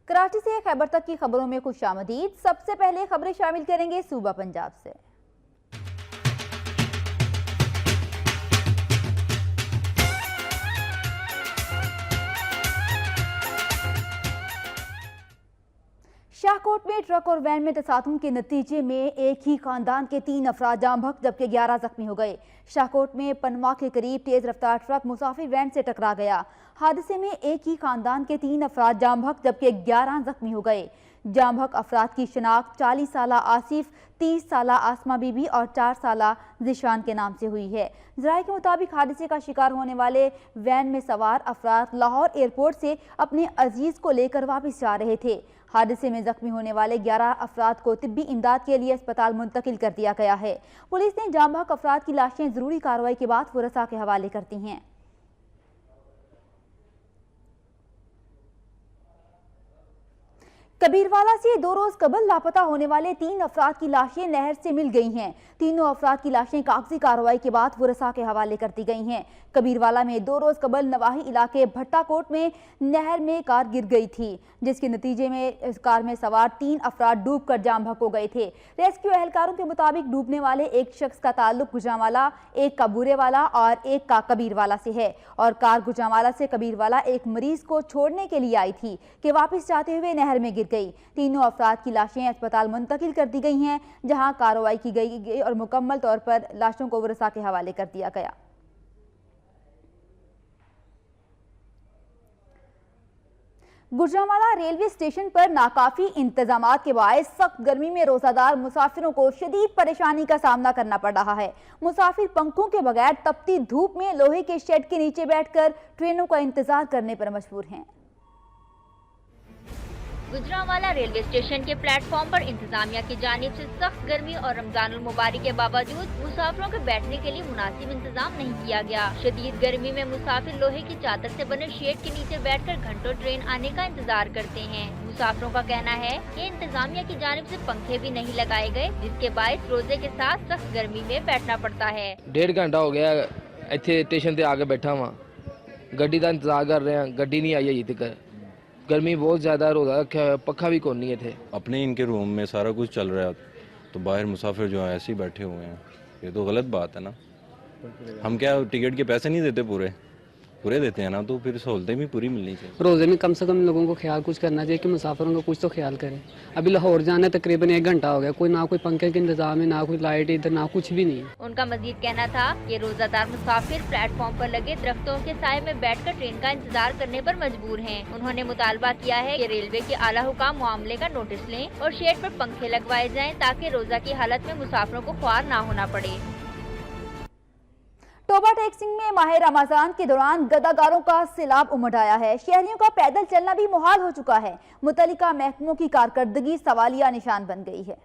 कराची से खैबर तक की खबरों में खुशामदीद। सबसे पहले खबरें शामिल करेंगे सूबा पंजाब से। शाहकोट में ट्रक और वैन में तसादुम के नतीजे में एक ही खानदान के 3 अफराद जाम बहक जबकि 11 जख्मी हो गए। शाहकोट में पनवा के करीब तेज रफ्तार ट्रक मुसाफिर वैन से टकरा गया। हादसे में एक ही खानदान के 3 अफराद जाम बहक जबकि 11 जख्मी हो गए। जाम बहक अफराद की शनाख्त 40 साला आसिफ, 30 साला आसमा बीबी और 4 साला जिशान के नाम से हुई है। ज़राए के मुताबिक हादसे का शिकार होने वाले वैन में सवार अफराद लाहौर एयरपोर्ट से अपने अजीज को लेकर वापस जा रहे थे। हादसे में जख्मी होने वाले 11 अफराद को तिब्बी इमदाद के लिए अस्पताल मुंतकिल कर दिया गया है। पुलिस ने जाम बहक अफराद की लाशें जरूरी कार्रवाई के बाद फुरसा के हवाले कर दी हैं। कबीरवाला से 2 रोज कबल लापता होने वाले 3 अफराद की लाशें नहर से मिल गई हैं। तीनों अफराद की लाशें कागजी कार्रवाई के बाद फुरसा के हवाले कर दी गई हैं। कबीरवाला में 2 रोज कबल नवाही इलाके भट्टाकोट में नहर में कार गिर गई थी, जिसके नतीजे में इस कार में सवार 3 अफराद डूब कर जाम बहक हो गए थे। रेस्क्यू एहलकारों के मुताबिक डूबने वाले एक शख्स का ताल्लुक गुजरांवाला, एक का बूरेवाला और एक का कबीरवाला से है और कार गुजरांवाला से कबीरवाला एक मरीज को छोड़ने के लिए आई थी कि वापस जाते हुए नहर में गिर गई। तीनों अफराद की लाशें अस्पताल मुंतकिल कर दी गई हैं, जहां कार्रवाई की गई और मुकम्मल तौर पर लाशों को वरसा के हवाले कर दिया गया। गुजरांवाला रेलवे स्टेशन पर नाकाफी इंतजामात के बायस सख्त गर्मी में रोजादार मुसाफिरों को शदीद परेशानी का सामना करना पड़ रहा है। मुसाफिर पंखों के बगैर तपती धूप में लोहे के शेड के नीचे बैठकर ट्रेनों का इंतजार करने पर मजबूर हैं। गुजरांवाला रेलवे स्टेशन के प्लेटफॉर्म पर इंतजामिया की जानिब से सख्त गर्मी और रमजानुल मुबारक के बावजूद मुसाफिरों के बैठने के लिए मुनासिब इंतजाम नहीं किया गया। शदीद गर्मी में मुसाफिर लोहे की चादर से बने शेड के नीचे बैठकर घंटों ट्रेन आने का इंतजार करते हैं। मुसाफिरों का कहना है कि इंतजामिया की जानिब से पंखे भी नहीं लगाए गए, जिसके बायस रोजे के साथ सख्त गर्मी में बैठना पड़ता है। 1.5 घंटा हो गया इत्थे स्टेशन ते आके बैठा हुआ, गड्डी का इंतजार कर रहे हैं, गड्डी नहीं आई अभी तक। गर्मी बहुत ज़्यादा रोज़ा रखा है, पक्खा भी कौन नहीं है थे। अपने इनके रूम में सारा कुछ चल रहा है तो बाहर मुसाफिर जो है ऐसे ही बैठे हुए हैं, ये तो गलत बात है ना। हम क्या टिकट के पैसे नहीं देते, पूरे देते हैं ना, तो फिर सहूलतें भी पूरी मिलनी चाहिए। रोज़े में कम से कम लोगों को ख्याल कुछ करना चाहिए कि मुसाफिरों का कुछ तो ख्याल करें। अभी लाहौर जाना तकरीबन 1 घंटा हो गया, कोई ना कोई पंखे का इंतजाम है, ना कोई लाइट, इधर ना कुछ भी नहीं है। उनका मजीद कहना था कि रोजादार मुसाफिर प्लेटफॉर्म पर लगे दरख्तों के साए में बैठकर ट्रेन का इंतजार करने पर मजबूर हैं। उन्होंने मुतालबा किया है कि रेलवे के आला हुकाम मामले का नोटिस लें और शेड पर पंखे लगवाए जाएं ताकि रोजा की हालत में मुसाफिरों को ख्वार ना होना पड़े। टोबा टैक्सिंग में माह रमजान के दौरान गदागारों का सैलाब उमड़ आया है। शहरियों का पैदल चलना भी मुहाल हो चुका है। मुतल्लिका महकमों की कारकर्दगी सवालिया निशान बन गई है।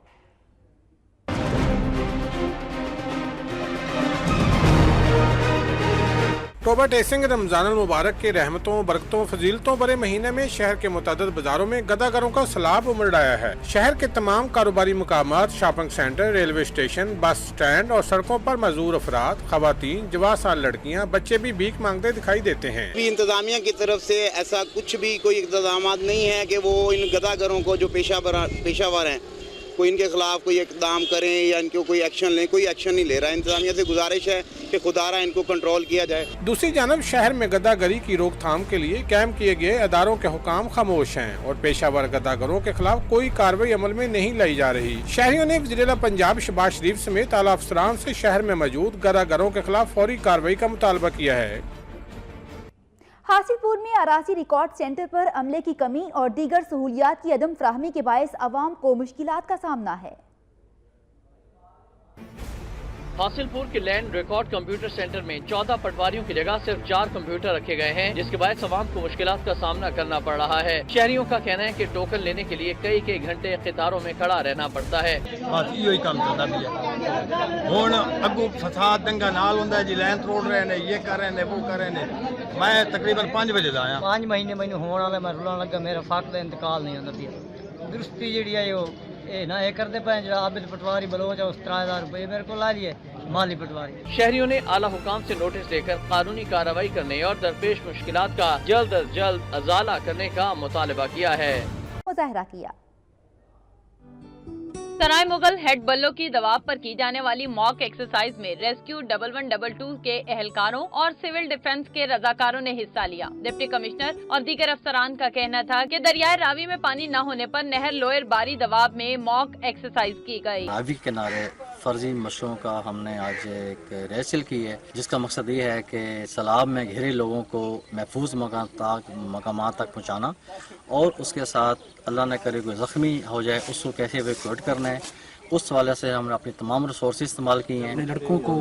टोबा टैक्सिंग रमजानुल मुबारक के रहमतों, बरकतों, फजीलतों भरे महीने में शहर के मुतअद्दिद बाजारों में गदागरों का सैलाब उमड़ आया है। शहर के तमाम कारोबारी मुकामात, shopping centre, railway station, bus stand और सड़कों पर मजदूर अफराद, खवातीन, जवासाल लड़कियां, बच्चे भी भीख मांगते दिखाई देते हैं। इंतजामिया की तरफ से ऐसा कुछ भी कोई इंतजाम नहीं है कि वो इन गदागरों को जो पेशावर हैं कोई इनके खिलाफ कोई इकदाम करें या इनको कोई एक्शन लें, कोई एक्शन नहीं ले रहा है। इंतजामिया से गुजारिश है कि खुदारा इनको कंट्रोल किया जाए। दूसरी जानब शहर में गदागरी की रोकथाम के लिए कायम किए गए अदारों के हुकाम खामोश हैं और पेशावर गदागरों के खिलाफ कोई कार्रवाई अमल में नहीं लाई जा रही। शहरियों ने वज़ीर पंजाब शहबाज शरीफ समेत आला अफसरान से शहर में मौजूद गदागरों के खिलाफ फौरी कार्रवाई का मुतालबा किया है। हासिलपुर में अरासी रिकॉर्ड सेंटर पर अमले की कमी और दीगर सहूलियात की अदम फ्राहमी के बायस अवाम को मुश्किलात का सामना है। हासिलपुर के लैंड रिकॉर्ड कंप्यूटर सेंटर में 14 पटवारियों की जगह सिर्फ 4 कंप्यूटर रखे गए हैं, जिसके बायस अवाम को मुश्किलात का सामना करना पड़ रहा है। शहरियों का कहना है कि टोकन लेने के लिए कई घंटे कतारों में खड़ा रहना पड़ता है। फसाद दंगा नाल होंदा जी, लैन तोड़ रहे ने, ये कर रहे ने, वो कर रहे ने। मैं तकरीबन 5 बजे दा आया। 5 महीने मैंने होने वाले, मैं रुलान लगा, मेरा फाक का इंतकाल नहीं होता पिया। दुरुस्ती जी ये ना ये करते पे जो आबिद पटवारी बलोच उस 3000 रुपये मेरे को ला लिए माली पटवारी। शहरियों ने आला हुकाम से नोटिस देकर कानूनी कार्रवाई करने और दरपेश मुश्किलात का जल्द अज जल्द अजाला करने का मुतालबा किया है। मुजाहरा किया। सराय मुगल हेड बल्लो की दबाव पर की जाने वाली मॉक एक्सरसाइज में रेस्क्यू 1122 के एहलकारों और सिविल डिफेंस के रजाकारों ने हिस्सा लिया। डिप्टी कमिश्नर और दीगर अफसरान का कहना था कि दरियाए रावी में पानी न होने पर नहर लोयर बारी दबाव में मॉक एक्सरसाइज की गई। रावी के किनारे फर्जी मशकों का हमने आज एक रेसल की है, जिसका मकसद ये है कि सैलाब में घिरे लोगों को महफूज मकामात तक पहुँचाना और उसके साथ अल्लाह न करे कोई ज़ख्मी हो जाए उसको कैसे इवैक्यूएट करना है। उस हवाले से हमने अपनी तमाम रिसोर्स इस्तेमाल किए हैं। लड़कों को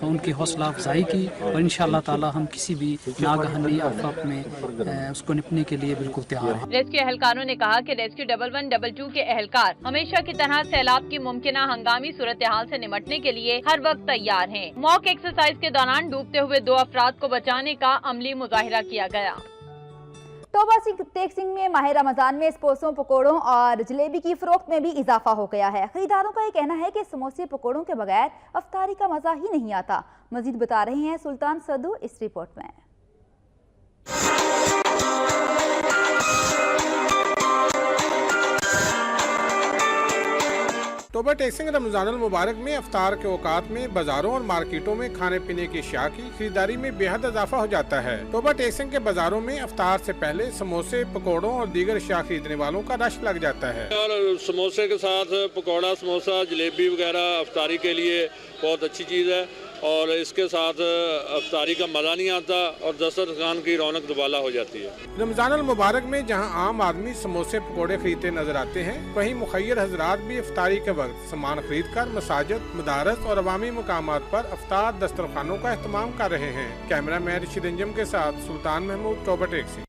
उनकी हौसला अफजाई की और इंशाअल्लाह ताला हम किसी भी नागहानी आफत में उसको निपटने के लिए बिल्कुल तैयार हैं। रेस्क्यू एहलकारों ने कहा कि रेस्क्यू 1122 के एहलकार हमेशा की तरह सैलाब की मुमकिना हंगामी सूरत हाल से निपटने के लिए हर वक्त तैयार हैं। मॉक एक्सरसाइज के दौरान डूबते हुए 2 अफराद को बचाने का अमली मुजाहिरा किया गया। तोबा टेक सिंह में माह रमजान में समोसों पकौड़ों और जलेबी की फरोख्त में भी इजाफा हो गया है। खरीदारों का ये कहना है कि समोसे पकौड़ों के बगैर अफ्तारी का मजा ही नहीं आता। मजीद बता रहे हैं सुल्तान सदू इस रिपोर्ट में। तोबा टेक सिंह रमजानुल मुबारक में अफ्तार के औकात में बाजारों और मार्केटों में खाने पीने की अशिया की खरीदारी में बेहद इजाफा हो जाता है। तोबा टेक सिंह के बाजारों में अफ्तार से पहले समोसे पकौड़ों और दीगर अशिया खरीदने वालों का रश लग जाता है। और समोसे के साथ पकौड़ा, समोसा, जलेबी वगैरह अफ्तारी के लिए बहुत अच्छी चीज़ है और इसके साथ अफ्तारी का मज़ा नहीं आता और दस्तरखान की रौनक दुबाला हो जाती है। रमजानुल मुबारक में जहां आम आदमी समोसे पकौड़े खरीदते नजर आते हैं, वहीं मुखय्यर हजरात भी अफ्तारी के वक्त सामान खरीद कर मसाजिद, मदारस और अवामी मुकामात पर अफ्तार दस्तरखानों का एहतमाम कर रहे हैं। कैमरा मैन रशीद अंजम के साथ सुल्तान महमूद, तोबा टेक सिंह।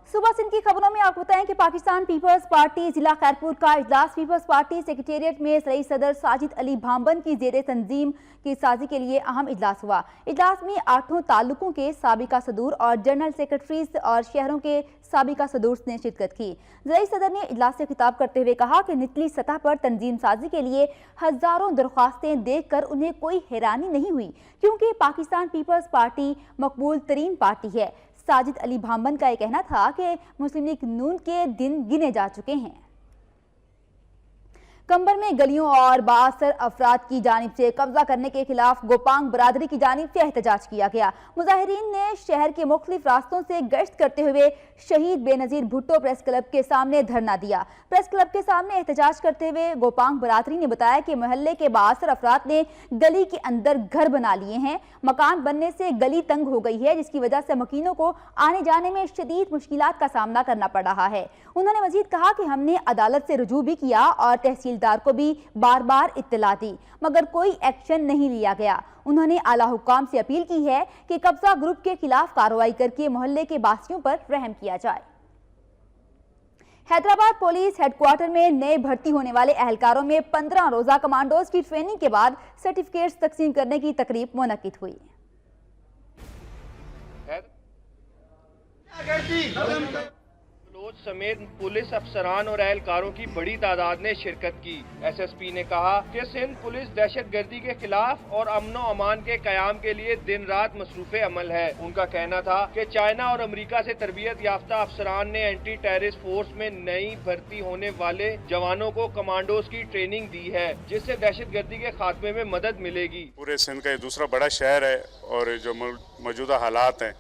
सुबह सिंध की खबरों में आपको बताएं कि पाकिस्तान पीपल्स पार्टी जिला खैरपुर का इजलास पीपल्स पार्टी सेक्रेटेरिएट में रईस सदर साजिद अली भांबन की जेर तंजीम की साजी के लिए अहम इजलास हुआ। इजलास में 8 तालुकों के साबिका सदूर और जनरल सेक्रेटरीज और शहरों के साबिका सदूर ने शिरकत की। रईस सदर ने इजलास से खिताब करते हुए कहा कि निचली सतह पर तंजीम साजी के लिए हजारों दरख्वास्तें देखकर उन्हें कोई हैरानी नहीं हुई, क्योंकि पाकिस्तान पीपल्स पार्टी मकबूल तरीन पार्टी है। साजिद अली भांबन का यह कहना था कि मुस्लिम लीग नून के दिन गिने जा चुके हैं। कंबर में गलियों और बासर अफराद की जानिब से कब्जा करने के खिलाफ गोपांग बरादरी की जानिब से एहतजाज किया गया। मुजाहिरीन ने शहर के मुख्तलिफ रास्तों से गश्त करते हुए शहीद बेनजीर भुट्टो प्रेस क्लब के सामने धरना दिया। प्रेस क्लब के सामने एहतजाज करते हुए गोपांग बरादरी ने बताया कि मोहल्ले के बासर अफराद ने गली के अंदर घर बना लिए हैं। मकान बनने से गली तंग हो गई है, जिसकी वजह से मकीनों को आने जाने में शदीद मुश्किलात का सामना करना पड़ रहा है। उन्होंने मजीद कहा कि हमने अदालत से रुजू भी किया और तहसीलदार को भी बार बार इत्तला दी, मगर कोई एक्शन नहीं लिया गया। उन्होंने आला हुक्काम से अपील की है कि कब्जा ग्रुप के खिलाफ कार्रवाई करके मोहल्ले के बासियों पर रहम किया जाए। हैदराबाद पुलिस हेडक्वार्टर में नए भर्ती होने वाले एहलकारों में 15 रोजा कमांडोज की ट्रेनिंग के बाद सर्टिफिकेट्स तकसीम करने की तकरीब मुनक्किद हुई। समेत पुलिस अफसरान और एहलकारों की बड़ी तादाद ने शिरकत की। एसएसपी ने कहा कि सिंध पुलिस दहशतगर्दी के खिलाफ और अमन व अमान के कयाम के लिए दिन रात मसरूफ अमल है। उनका कहना था कि चाइना और अमेरिका से तरबियत याफ्ता अफसरान ने एंटी टेररिस्ट फोर्स में नई भर्ती होने वाले जवानों को कमांडोज की ट्रेनिंग दी है, जिससे दहशतगर्दी के खात्मे में मदद मिलेगी। पूरे सिंध का दूसरा बड़ा शहर है और जो मौजूदा हालात हैं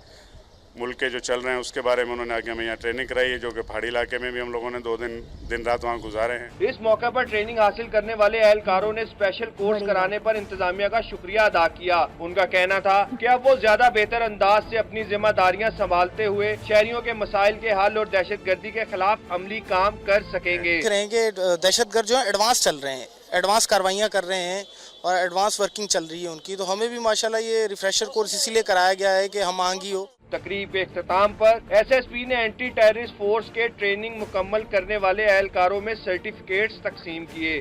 मुल्क के जो चल रहे हैं उसके बारे में उन्होंने आगे हमें यहाँ ट्रेनिंग कराई है, जो कि पहाड़ी इलाके में भी हम लोगों ने 2 दिन रात वहाँ गुजारे हैं। इस मौके पर ट्रेनिंग हासिल करने वाले एहलकारों ने स्पेशल कोर्स कराने पर इंतजामिया का शुक्रिया अदा किया। उनका कहना था कि अब वो ज्यादा बेहतर अंदाज से अपनी जिम्मेदारियाँ संभालते हुए शहरियों के मसाइल के हल और दहशतगर्दी के खिलाफ अमली काम कर सकेंगे। दहशतगर्द जो एडवांस चल रहे हैं, एडवांस कार्रवाइयाँ कर रहे हैं और एडवांस वर्किंग चल रही है उनकी, तो हमें भी माशाल्लाह ये रिफ्रेशर कोर्स इसीलिए कराया गया है कि हम आंगी हो। तकरीब के इख्तिताम पर एसएसपी ने एंटी टेररिस्ट फोर्स के ट्रेनिंग मुकम्मल करने वाले एहलकारों में सर्टिफिकेट्स तकसीम किए।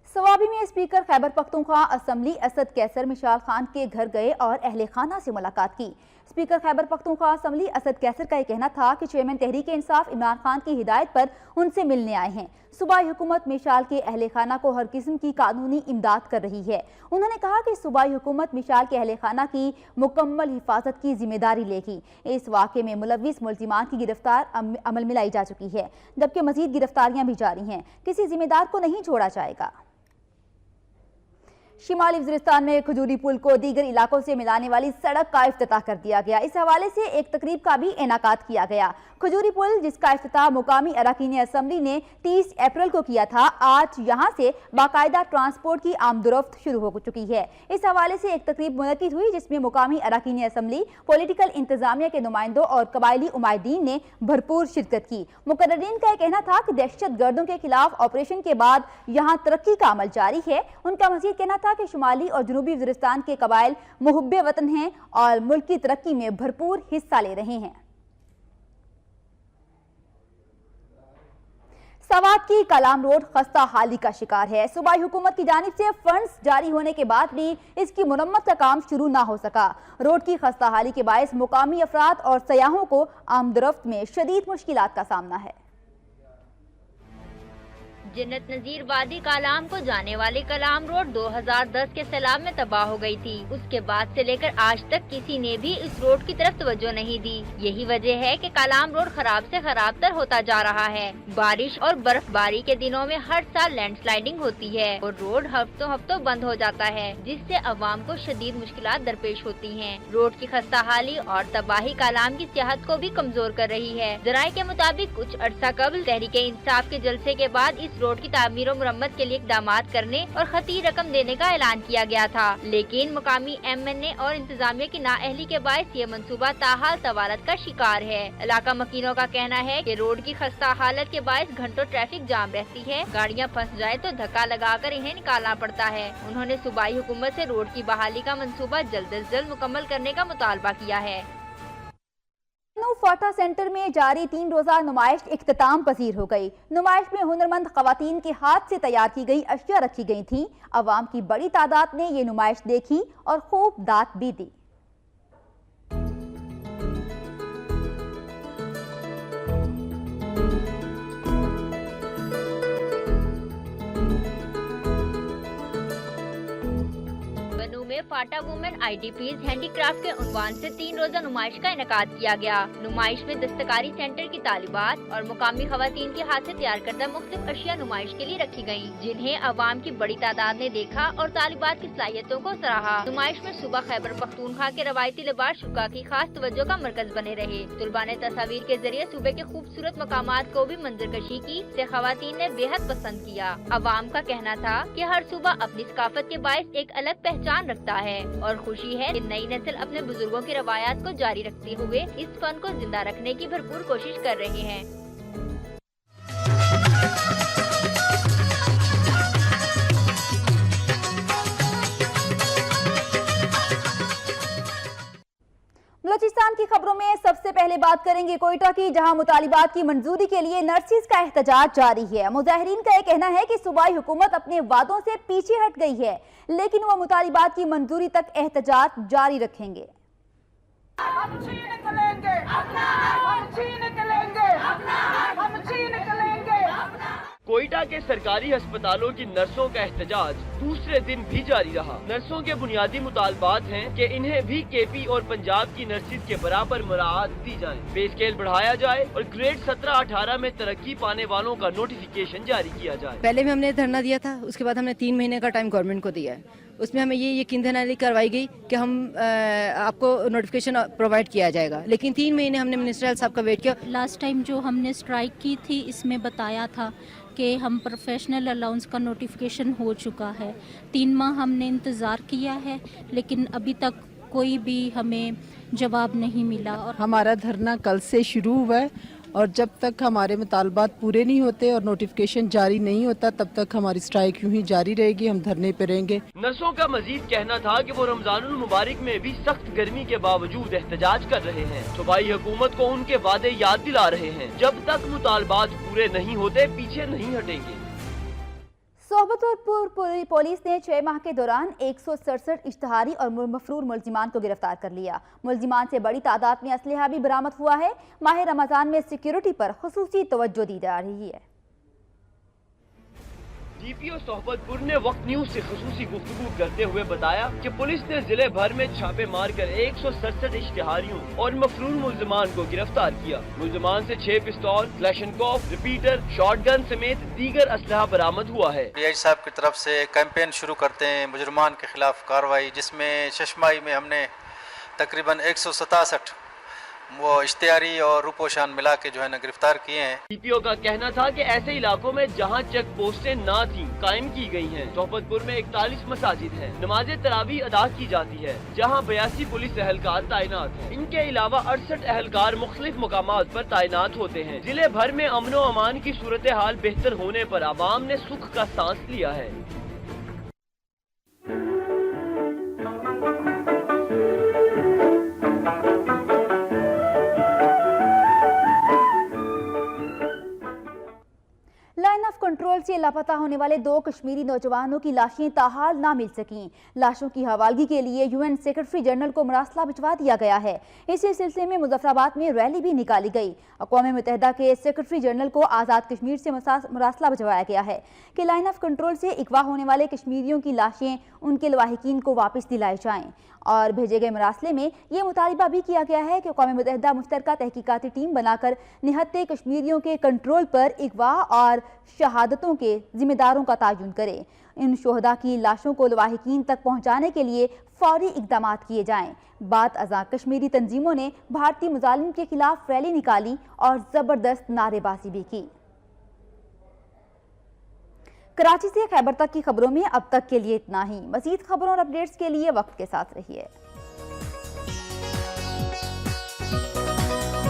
सवाबी में स्पीकर खैबर पख्तूनख्वा असम्बली असद कैसर मिशाल खान के घर गए और अहले खाना से मुलाकात की। स्पीकर खैबर पख्तूनख्वा असम्बली असद कैसर का यह कहना था कि चेयरमैन तहरीक इंसाफ इमरान खान की हिदायत पर उनसे मिलने आए हैं। सूबाई हुकूमत मिशाल के अहले खाना को हर किस्म की कानूनी इमदाद कर रही है। उन्होंने कहा कि सूबाई हुकूमत मिशाल के अहले खाना की मुकम्मल हिफाजत की जिम्मेदारी लेगी। इस वाक़े में मुलव्विस मुल्जिमान की गिरफ्तार अमल में लाई जा चुकी है, जबकि मजीद गिरफ्तारियां भी जारी हैं। किसी जिम्मेदार को नहीं छोड़ा जाएगा। शिमाली वज़ीरिस्तान में खजूरी पुल को दीगर इलाकों से मिलाने वाली सड़क का इफ्तिताह कर दिया गया। इस हवाले से एक तकरीब का भी इनेकाद किया गया। खजूरी पुल, जिसका इफ्तिताह मुकामी अरकान असम्बली ने 30 अप्रैल को किया था, आज यहाँ से बाकायदा ट्रांसपोर्ट की आमदोरफ्त शुरू हो चुकी है। इस हवाले से एक तकरीब मुनक्किद हुई जिसमें मुकामी अरकान असम्बली, पॉलिटिकल इंतजामिया के नुमाइंदों और कबायली उमायदीन ने भरपूर शिरकत की। मुकर्ररीन का कहना था कि दहशत गर्दों के खिलाफ ऑपरेशन के बाद यहाँ तरक्की का अमल जारी है। उनका मजीद कहना था कि शुमाली और जनूबी वज़ीरिस्तान के कबाइल मुहब्बे वतन हैं और मुल्क की तरक्की में भरपूर हिस्सा ले रहे हैं। सवात की कलाम रोड खस्ता हाली का शिकार है। सूबाई हुकूमत की जानिब से फंड्स जारी होने के बाद भी इसकी मुरम्मत का काम शुरू ना हो सका। रोड की खस्ता हाली के बायस मुकामी अफराद और सयाहों को आमदरफ्त में शदीद मुश्किलात का सामना है। जन्नत नजीर वादी कलाम को जाने वाली कलाम रोड 2010 के सैलाब में तबाह हो गई थी। उसके बाद से लेकर आज तक किसी ने भी इस रोड की तरफ तवज्जो नहीं दी। यही वजह है कि कलाम रोड खराब से खराब तर होता जा रहा है। बारिश और बर्फबारी के दिनों में हर साल लैंडस्लाइडिंग होती है और रोड हफ्तों बंद हो जाता है, जिससे अवाम को शदीद मुश्किलात दरपेश होती हैं। रोड की खस्ताहाली और तबाही कलाम की सियाहत को भी कमजोर कर रही है। जराये के मुताबिक कुछ अरसा कबल तहरीक इंसाफ के जलसे के बाद इस रोड की तामीर और मुरम्मत के लिए इक़दामात करने और खती रकम देने का ऐलान किया गया था, लेकिन मुकामी MNA और इंतजामिया की नाअहली के बायस ये मंसूबा ताहाल तवालत का शिकार है। इलाका मकीनों का कहना है कि रोड की खस्ता हालत के बायस घंटों ट्रैफिक जाम रहती है। गाड़ियां फंस जाए तो धक्का लगाकर इन्हें निकालना पड़ता है। उन्होंने सूबाई हुकूमत से रोड की बहाली का मंसूबा जल्द अज जल्द मुकम्मल करने का मुतालबा किया है। फाटा सेंटर में जारी 3 रोजा नुमाइश इख्तिताम पसीर हो गई। नुमाइश में हुनरमंद खवातीन के हाथ से तैयार की गई अशिया रखी गई थी। अवाम की बड़ी तादाद ने ये नुमाइश देखी और खूब दात भी दी। में फाटा वुमेन IDPs हैंडीक्राफ्ट के उन्वान से 3 रोजा नुमाइश का इनेकाद किया गया। नुमाइश में दस्तकारी सेंटर की तालिबात और मुकामी खवातीन के हाथ से तैयार करदा मुख्तलिफ अशिया नुमाइश के लिए रखी गयी, जिन्हें अवाम की बड़ी तादाद ने देखा और तालिबात की सलाहियतों को सराहा। नुमाइश में सूबा खैबर पख्तूनख्वा के रवायती लिबास शुक्का की खास तवज्जो का मरकज बने रहे। तुलबा ने तस्वीर के जरिए सूबे के खूबसूरत मकामात को भी मंजरकशी की से खवातीन ने बेहद पसंद किया। अवाम का कहना था कि हर सूबा अपनी सकाफत के बायस एक अलग पहचान रखता है और खुशी है कि नई नस्ल अपने बुजुर्गों की रवायात को जारी रखते हुए इस फन को जिंदा रखने की भरपूर कोशिश कर रहे हैं। बलूचिस्तान की खबरों में सबसे पहले बात करेंगे कोयटा की, जहां मुतालिबात की मंजूरी के लिए नर्सिस का एहतजाज जारी है। मुजाहिरीन का यह कहना है कि सूबाई हुकूमत अपने वादों से पीछे हट गई है, लेकिन वो मुतालिबात की मंजूरी तक एहतजाज जारी रखेंगे। हम छीन के लेंगे अपना, हम छीन के लेंगे अपना, हम छीन के लेंगे अपना। कोयटा के सरकारी अस्पतालों की नर्सों का एहतजाज दूसरे दिन भी जारी रहा। नर्सों के बुनियादी मुतालबात हैं कि इन्हें भी KP और पंजाब की नर्सिस के बराबर मुराद दी जाए, पे स्केल बढ़ाया जाए और ग्रेड 17-18 में तरक्की पाने वालों का नोटिफिकेशन जारी किया जाए। पहले भी हमने धरना दिया था, उसके बाद हमने 3 महीने का टाइम गवर्नमेंट को दिया है। उसमें हमें ये यकीन दहानी करवाई गई कि हम आपको नोटिफिकेशन प्रोवाइड किया जाएगा, लेकिन 3 महीने हमने मिनिस्टर साहब का वेट किया। लास्ट टाइम जो हमने स्ट्राइक की थी, इसमें बताया था कि हम प्रोफेशनल अलाउंस का नोटिफिकेशन हो चुका है। 3 माह हमने इंतज़ार किया है, लेकिन अभी तक कोई भी हमें जवाब नहीं मिला। और हमारा धरना कल से शुरू हुआ है और जब तक हमारे मुतालबात पूरे नहीं होते और नोटिफिकेशन जारी नहीं होता, तब तक हमारी स्ट्राइक यूं ही जारी रहेगी। हम धरने पे रहेंगे। नर्सों का मजीद कहना था कि वो रमजानुल मुबारक में भी सख्त गर्मी के बावजूद एहतजाज कर रहे हैं। सूबाई हुकूमत को उनके वादे याद दिला रहे हैं। जब तक मुतालबात पूरे नहीं होते पीछे नहीं हटेंगे। सोहबतपुर पुलिस ने 6 माह के दौरान 167 इश्तहारी और मफरूर मुलजिमान को गिरफ्तार कर लिया। मुलजिमान से बड़ी तादाद में असलहा भी बरामद हुआ है। माह रमजान में सिक्योरिटी पर खुसूसी तवज्जो दी जा रही है। डीपीओ सोहबतपुर ने वक्त न्यूज से खुसूसी गुफ्तगू करते हुए बताया कि पुलिस ने जिले भर में छापे मारकर 167 इश्तिहारियों और मफरूर मुलजमान को गिरफ्तार किया। मुलजमान से 6 पिस्तौल, क्लैशनकोफ, रिपीटर, शॉटगन समेत दीगर असलहा बरामद हुआ है। डीआई साहब की तरफ से कैंपेन शुरू करते हैं मुजरमान के खिलाफ कार्रवाई, जिसमें शशमाही में हमने तकरीबन 167 वो इश्तिहारी और रूपोशान मिला के जो है ना गिरफ्तार किए हैं। डीपीओ का कहना था कि ऐसे इलाकों में जहां चेक पोस्टें ना थीं कायम की गई हैं। सोहबतपुर में 41 मसाजिद हैं। नमाज तरावी अदा की जाती है, जहां 82 पुलिस एहलकार तैनात हैं। इनके अलावा 68 एहलकार मुख्तलिफ मुकामात पर तैनात होते हैं। जिले भर में अमन व अमान की सूरत हाल बेहतर होने पर आवाम ने सुख का सांस लिया है। लाइन ऑफ कंट्रोल से लापता होने वाले 2 कश्मीरी नौजवानों की लाशें ताहाल ना मिल सकीं। लाशों की हवालगी के लिए यूएन सेक्रेटरी जनरल को मरासला भिजवा दिया गया है। इसी सिलसिले में मुजफ्फराबाद में रैली भी निकाली गई। अक़वाम मुत्तहिदा के सेक्रेटरी जनरल को आज़ाद कश्मीर से मरासला भिजवाया गया है कि लाइन ऑफ कंट्रोल से अगवा होने वाले कश्मीरियों की लाशें उनके लवाहिकीन को वापस दिलाई जाएँ। और भेजे गए मरासले में ये मुतालबा भी किया गया है कि अक़वाम मुत्तहिदा मुश्तरका तहकीकाती टीम बनाकर निहत्ते कश्मीरियों के कंट्रोल पर अगवा और शहादतों के जिम्मेदारों का तयन करे। इन शोहदा की लाशों को लवाहिकीन तक पहुंचाने के लिए फौरी इक़दाम किए जाएं। बाद अज़ां कश्मीरी तंजीमों ने भारतीय मुजालिम के खिलाफ रैली निकाली और ज़बरदस्त नारेबाजी भी की। कराची से खैबर तक की खबरों में अब तक के लिए इतना ही। मज़ीद खबरों और अपडेट्स के लिए वक्त के साथ रहिए।